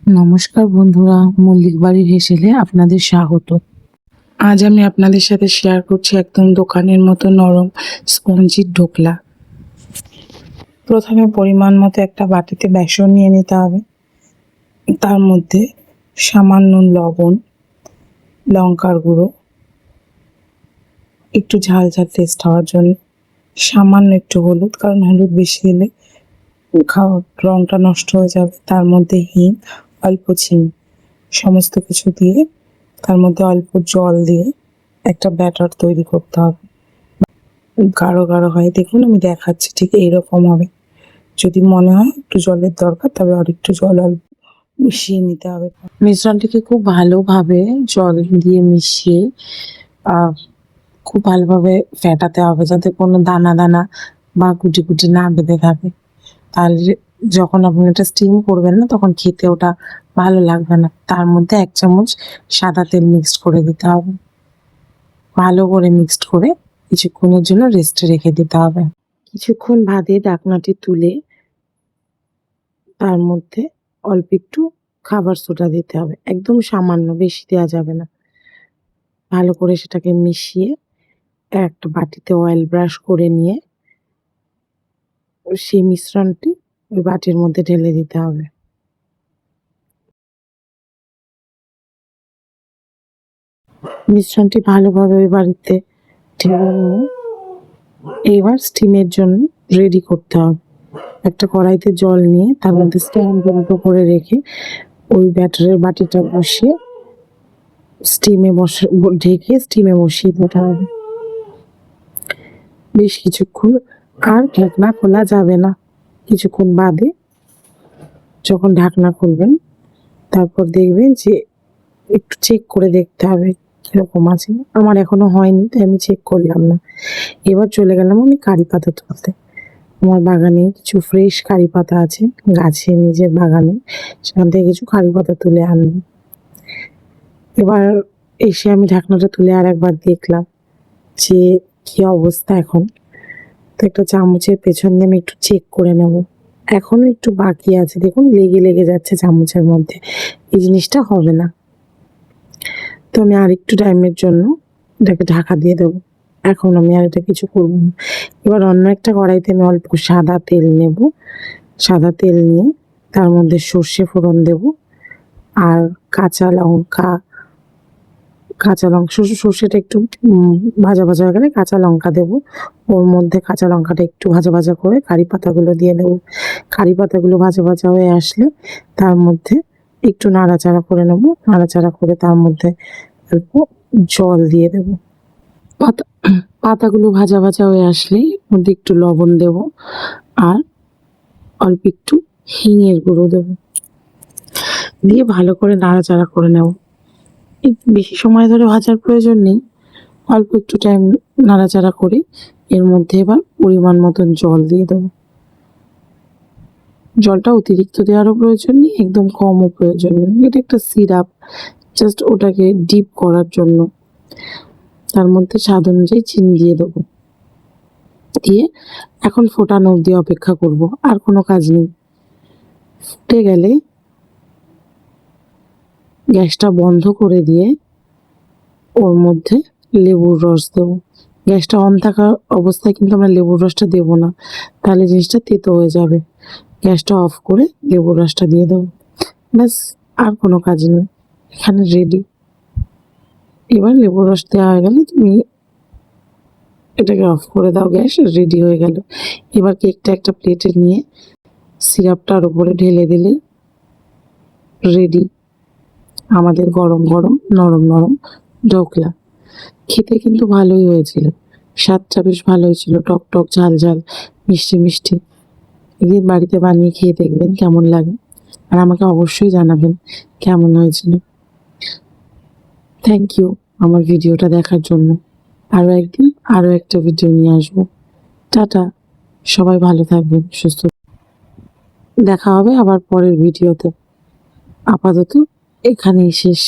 নমস্কার বন্ধুরা, মল্লিক বাড়ির হেসেলে আপনাদের স্বাগত। আজ আমি আপনাদের সাথে শেয়ার করছি একদম দোকানের মতো নরম স্পঞ্জির ঢোকলা। প্রথমে পরিমাণ মতো একটা বাটিতে বেসন নিয়ে নিতে হবে। তার মধ্যে সামান্য লবণ, লঙ্কার গুঁড়ো, একটু ঝাল ঝাল টেস্ট হওয়ার জন্য সামান্য একটু হলুদ, কারণ হলুদ বেশি দিলে খাওয়ার রঙটা নষ্ট হয়ে যাবে। তার মধ্যে হিং, অল্প চিনি, সমস্ত কিছু দিয়ে তার মধ্যে অল্প জল দিয়ে একটা ব্যাটার তৈরি করতে হবে। গাঢ় গাঢ় হয়, দেখুন আমি দেখাচ্ছি, ঠিক এইরকম হবে। যদি মনে হয় একটু জলের দরকার, তবে আর একটু জল অল্প মিশিয়ে নিতে হবে। মিশ্রণটিকে খুব ভালোভাবে জল দিয়ে মিশিয়ে খুব ভালোভাবে ফেটাতে হবে, যাতে কোনো দানা দানা বা গুটি গুটি না বেঁধে থাকে। তাহলে যখন আপনি এটা স্টিম করবেন না, তখন খেতে ওটা ভালো লাগবে না। তার মধ্যে 1 চামচ সাদা তেল মিক্সড করে দিতে হবে। ভালো করে মিক্সড করে কিছুক্ষণের জন্য রেস্টে রেখে দিতে হবে। কিছুক্ষণ বাদে ঢাকনাটি তুলে তার মধ্যে অল্প একটু খাবার সোডা দিতে হবে, একদম সামান্য, বেশি দেওয়া যাবে না। ভালো করে সেটাকে মিশিয়ে একটা বাটিতে অয়েল ব্রাশ করে নিয়ে সেই মিশ্রণটি ওই বাটির মধ্যে ঢেলে দিতে হবে। মিশ্রণটি ভালোভাবে ওই বাড়িতে ঢেলে নিয়ে এবার স্টিমের জন্য রেডি করতে হবে। একটা কড়াইতে জল নিয়ে তার মধ্যে স্ট্যান্ড উল্টো করে রেখে ওই ব্যাটারের বাটিটা বসিয়ে ঢেকে স্টিমে বসিয়ে দিতে হবে বেশ কিছুক্ষণ। আর ঢাকনা খোলা যাবে না। কিছুক্ষণ বাদে যখন ঢাকনা খুলবেন, তারপর দেখবেন যে একটু চেক করে দেখতে হবে কিরকম আছে। আমার এখনো হয়নি, তাই আমি চেক করলাম না। এবার চলে গেলাম আমি কারি পাতা তুলতে। আমার বাগানে কিছু ফ্রেশ কারি পাতা আছে, গাছে নিজের বাগানে, সেখান থেকে কিছু কারি পাতা তুলে আনলাম। এবার এসে আমি ঢাকনাটা তুলে আর একবার দেখলাম যে কি অবস্থা এখন। তো একটা চামচের পেছন দিয়ে আমি একটু চেক করে নেব। এখনো একটু বাকি আছে, দেখুন লেগে লেগে যাচ্ছে চামচের মধ্যে। এই জিনিসটা হবে না। তো আমি আর একটু টাইমের জন্য এটাকে ঢাকা দিয়ে দেবো। এখন আমি আর এটা কিছু করবো না। এবার অন্য একটা কড়াইতে আমি অল্প সাদা তেল নেব। সাদা তেল নিয়ে তার মধ্যে সর্ষে ফোড়ন দেব, আর কাঁচা লঙ্কা, সর্ষেটা একটু ভাজা ভাজা হয়ে গেলে কাঁচা লঙ্কা দেব। ওর মধ্যে কাঁচা লঙ্কাটা একটু ভাজা ভাজা করে কারি পাতাগুলো দিয়ে দেবো। কারি পাতাগুলো ভাজা ভাজা হয়ে আসলে তার মধ্যে একটু নাড়াচাড়া করে নেব। নাড়াচাড়া করে তার মধ্যে অল্প জল দিয়ে দেব। পাতাগুলো ভাজা ভাজা হয়ে আসলে মধ্যে একটু লবণ দেব, আর অল্প একটু হিঙের গুঁড়ো দেব, দিয়ে ভালো করে নাড়াচাড়া করে নেব। বেশি সময় ধরে ভাজার প্রয়োজন নেই, অল্প একটু টাইম নাড়াচাড়া করে এর মধ্যে এবার পরিমাণ মতন জল দিয়ে দেবো। জলটা অতিরিক্ত দেওয়ারও প্রয়োজন নেই, একদম কমও প্রয়োজন নেই। এটা একটা সিরাপ, জাস্ট ওটাকে ডিপ করার জন্য। তার মধ্যে স্বাদ অনুযায়ী চিনি দিয়ে দেবো। দিয়ে এখন ফোটানো অবধি অপেক্ষা করব, আর কোনো কাজ নেই। ফুটে গেলে গ্যাসটা বন্ধ করে দিয়ে ওর মধ্যে লেবুর রস দেবো। গ্যাসটা অন থাকা অবস্থায় কিন্তু আমরা লেবুর রসটা দেবো না, তাহলে জিনিসটা তেতো হয়ে যাবে। গ্যাসটা অফ করে লেবুর রসটা দিয়ে দেবো, ব্যাস, আর কোনো কাজ নেই। এখানে রেডি। এবার লেবুর রস দেওয়া হয়ে গেলে তুমি এটাকে অফ করে দাও, গ্যাস রেডি হয়ে গেল। এবার কেকটা একটা প্লেটে নিয়ে সিরাপটার উপরে ঢেলে দিলে রেডি আমাদের গরম গরম নরম নরম ঢোকলা। খেতে কিন্তু ভালোই হয়েছিল, স্বাদটা বেশ ভালো হয়েছিল, টক টক ঝাল ঝাল মিষ্টি মিষ্টি। একদিন বাড়িতে বানিয়ে খেয়ে দেখবেন কেমন লাগে, আর আমাকে অবশ্যই জানাবেন কেমন হয়েছিল। থ্যাংক ইউ আমার ভিডিওটা দেখার জন্য। আরও একদিন আরও একটা ভিডিও নিয়ে আসবো। টাটা, সবাই ভালো থাকবেন, সুস্থ। দেখা হবে আবার পরের ভিডিওতে। আপাতত এখানেই শেষ।